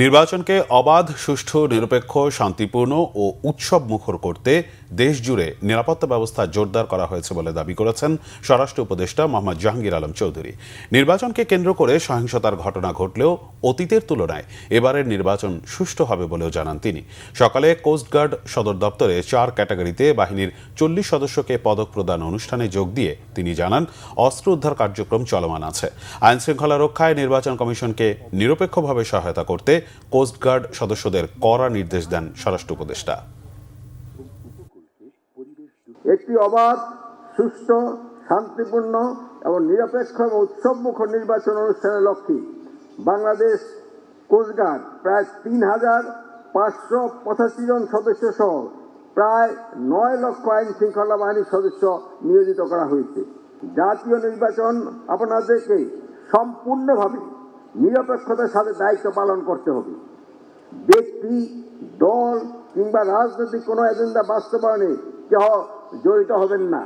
নির্বাচনকে অবাধ, সুষ্ঠু, নিরপেক্ষ, শান্তিপূর্ণ ও উৎসব মুখর করতে দেশ জুড়ে নিরাপত্তা ব্যবস্থা জোরদার করা হয়েছে বলে দাবি করেছেন স্বরাষ্ট্র উপদেষ্টা মোহাম্মদ জাহাঙ্গীর আলম চৌধুরী। নির্বাচনকে কেন্দ্র করে সহিংসতার ঘটনা ঘটলেও অতীতের তুলনায় এবারের নির্বাচন সুষ্ঠু হবে বলেও জানান তিনি। সকালে কোস্টগার্ড সদর দপ্তরে 4 ক্যাটাগরিতে বাহিনীর 40 সদস্যকে পদক প্রদান অনুষ্ঠানে যোগ দিয়ে তিনি জানান, অস্ত্র উদ্ধার কার্যক্রম চলমান আছে। আইন শৃঙ্খলা রক্ষায় নির্বাচন কমিশনকে নিরপেক্ষভাবে সহায়তা করতে কোস্টগার্ড সদস্যদের কড়া নির্দেশ দেন স্বরাষ্ট্র উপদেষ্টা। একটি অবাধ, সুষ্ঠু, শান্তিপূর্ণ এবং নিরপেক্ষ এবং উৎসবমুখর নির্বাচন অনুষ্ঠানের লক্ষ্যে বাংলাদেশ কোস্টগার্ড প্রায় 3,585 জন সদস্য সহ প্রায় 9 লক্ষ আইন শৃঙ্খলা বাহিনীর সদস্য নিয়োজিত করা হয়েছে। জাতীয় নির্বাচন আপনাদেরকে সম্পূর্ণভাবে নিরপেক্ষতার সাথে দায়িত্ব পালন করতে হবে। ব্যক্তি, দল কিংবা রাজনৈতিক কোনো এজেন্ডা বাস্তবায়নে কেউ জড়িত হবেন না।